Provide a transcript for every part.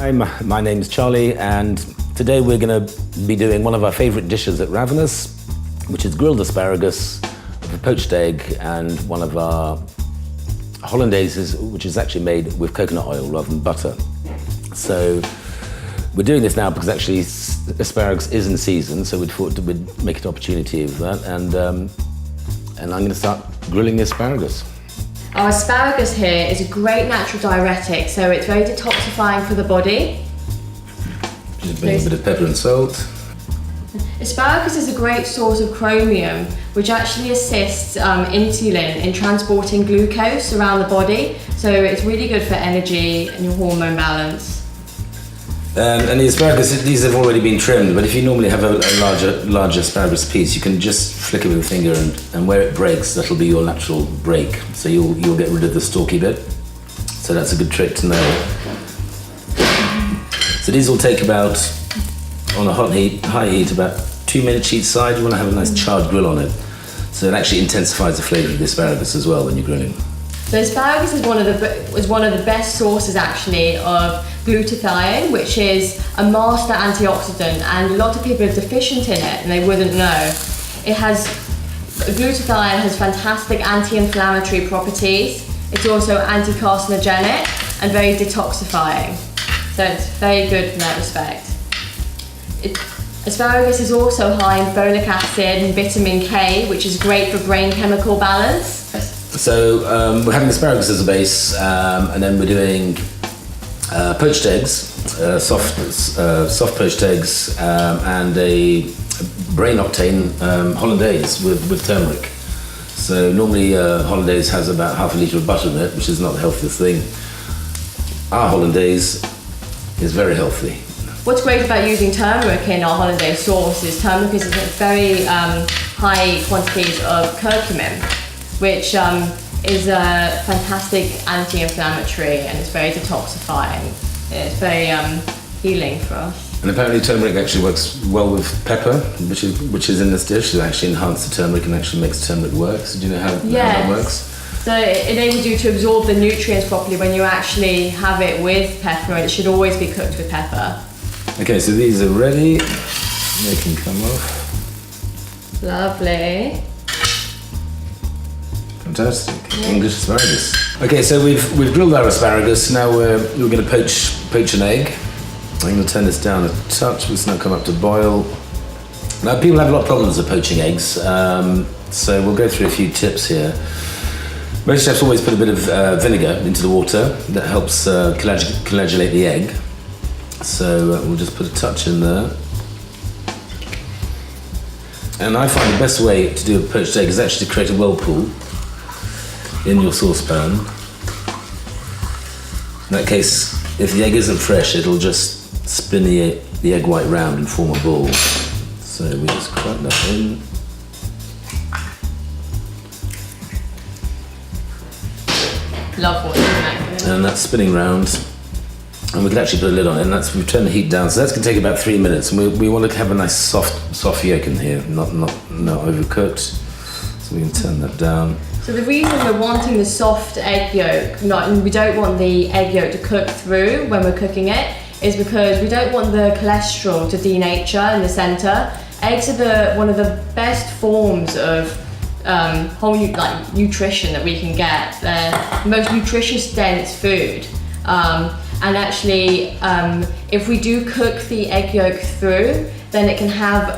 Hi, my name's Charlie, and today we're going to be doing one of our favourite dishes at Ravenous, which is grilled asparagus with a poached egg and one of our hollandaises, which is actually made with coconut oil rather than butter. So we're doing this now because actually asparagus is in season, so we thought we'd make an opportunity of that, and I'm going to start grilling the asparagus. Our asparagus here is a great natural diuretic, so it's very detoxifying for the body. Just a bit of pepper and salt. Asparagus is a great source of chromium, which actually assists insulin in transporting glucose around the body, so it's really good for energy and your hormone balance. And the asparagus, these have already been trimmed, but if you normally have a larger asparagus piece, you can just flick it with a finger, and where it breaks, that'll be your natural break. So you'll get rid of the stalky bit. So that's a good trick to know. So these will take about, on a high heat, about 2 minutes each side. You want to have a nice charred grill on it. So it actually intensifies the flavour of the asparagus as well when you're grilling. So asparagus is one of the best sources actually of glutathione, which is a master antioxidant, and a lot of people are deficient in it and they wouldn't know. Glutathione has fantastic anti-inflammatory properties. It's also anti-carcinogenic and very detoxifying. So it's very good in that respect. Asparagus is also high in folic acid and vitamin K, which is great for brain chemical balance. So we're having asparagus as a base, and then we're doing poached eggs, soft poached eggs, and a brain octane hollandaise with turmeric. So normally hollandaise has about half a litre of butter in it, which is not the healthiest thing. Our hollandaise is very healthy. What's great about using turmeric in our hollandaise sauce is turmeric is very high quantities of curcumin, which is a fantastic anti-inflammatory, and it's very detoxifying. It's very healing for us. And apparently turmeric actually works well with pepper, which is in this dish. It actually enhances the turmeric and actually makes turmeric work. So do you know how that works? So it enables you to absorb the nutrients properly when you actually have it with pepper, and it should always be cooked with pepper. Okay, so these are ready. They can come off. Lovely. Fantastic. English asparagus. Okay, so we've grilled our asparagus. Now we're going to poach an egg. I'm going to turn this down a touch. It's now come up to boil. Now people have a lot of problems with poaching eggs, so we'll go through a few tips here. Most chefs always put a bit of vinegar into the water. That helps coagulate the egg. So we'll just put a touch in there. And I find the best way to do a poached egg is actually to create a whirlpool in your saucepan. In that case, if the egg isn't fresh, it'll just spin the egg white round and form a ball. So we just crack that in. Love watching that. And that's spinning round. And we can actually put a lid on it, and we've turned the heat down, so that's going to take about 3 minutes. And we want to have a nice soft yolk in here, not overcooked. So we can turn that down. So the reason we're wanting the soft egg yolk, we don't want the egg yolk to cook through when we're cooking it, is because we don't want the cholesterol to denature in the centre. Eggs are one of the best forms of whole nutrition that we can get. They're the most nutritious dense food. And actually, if we do cook the egg yolk through, then it can have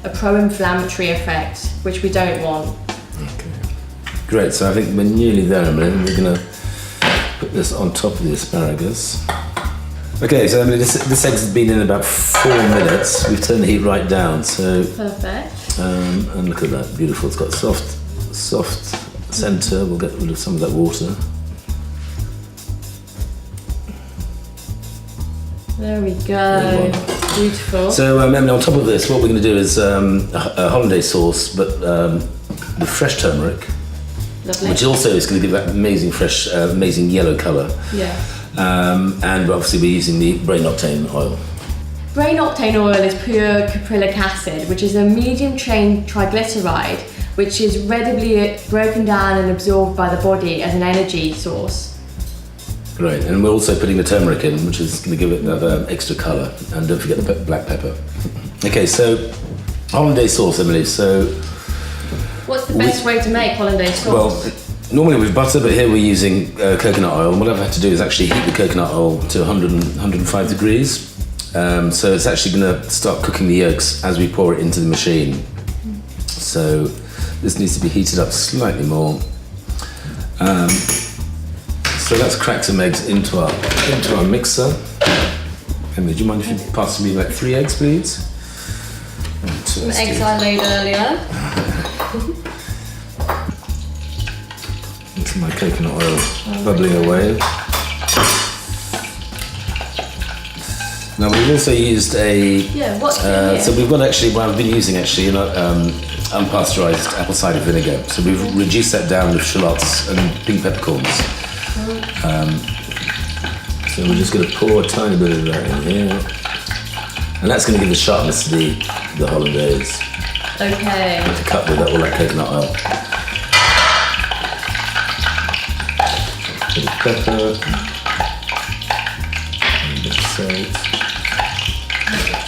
a pro-inflammatory effect, which we don't want. Okay. Great, so I think we're nearly there a minute. We're going to put this on top of the asparagus. Okay, so this egg's been in about 4 minutes. We've turned the heat right down, so... Perfect. And look at that, beautiful. It's got soft centre. We'll get rid of some of that water. There we go. Beautiful. So on top of this, what we're going to do is a hollandaise sauce, but with fresh turmeric. Lovely. Which also is going to give that amazing yellow colour. Yeah. And obviously we're using the brain octane oil. Brain octane oil is pure caprylic acid, which is a medium-chain triglyceride, which is readily broken down and absorbed by the body as an energy source. Great, and we're also putting the turmeric in, which is going to give it that extra colour. And don't forget the black pepper. Okay, so hollandaise sauce, Emily. So what's the best way to make hollandaise sauce? Well, normally with butter, but here we're using coconut oil. And what I've had to do is actually heat the coconut oil to 105 degrees. So it's actually going to start cooking the yolks as we pour it into the machine. So this needs to be heated up slightly more. So let's crack some eggs into our mixer. Emily, do you mind if you pass me like 3 eggs, please? Some eggs I laid earlier. Into my coconut oil bubbling away. Now we've also used so we've got actually, what I've been using actually, unpasteurized apple cider vinegar. So we've reduced that down with shallots and pink peppercorns. So we're just going to pour a tiny bit of that in here, and that's going to give the sharpness to the hollandaise. Okay. To cut with all that coconut oil. Bit of pepper, and a bit of salt.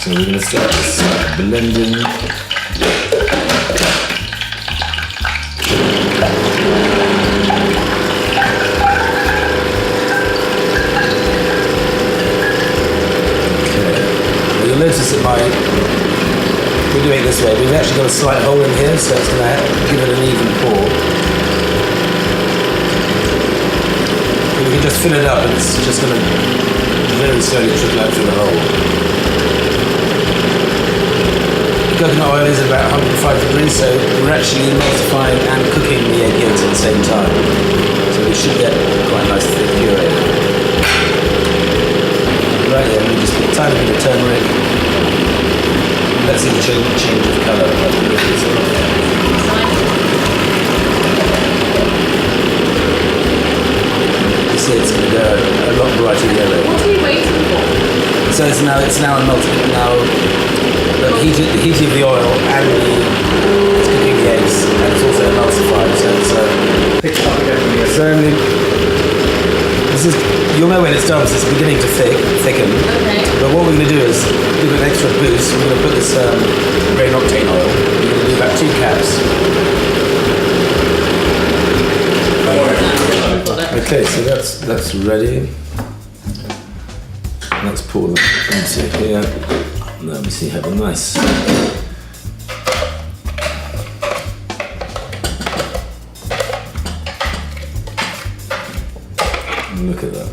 So we're going to start blending. You'll notice that we're doing it this way. We've actually got a slight hole in here, so it's going to give it an even pour. And we can just fill it up, and it's just going to very slowly trickle out through the hole. The coconut oil is about 105 degrees, so we're actually emulsifying and cooking the egg yolks at the same time. So we should get quite a nice thick puree. Right here, we just put a tiny bit of turmeric. Let's see the change of colour. You see it's going to go a lot brighter yellow. What are you waiting for? So it's now emulsified. Now the heat of the oil and it's cooking the eggs, and it's also emulsified. So it's this is, you'll know when it's done, so it's beginning to thicken. Okay. But what we're going to do is give it an extra boost. We're going to put this grain octane oil. We're going to do about 2 caps. Okay, so that's ready. Let's pour that into here. Let me see, have a nice. Look at that.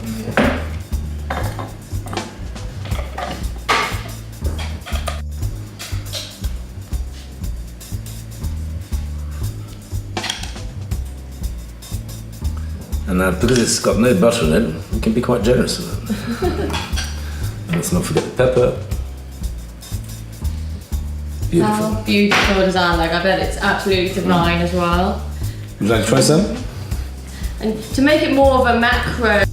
And now, because it's got no butter in it, we can be quite generous with it. And let's not forget the pepper. Beautiful. How beautiful does that look? I bet it's absolutely divine as well. Would you like to try some? And to make it more of a macro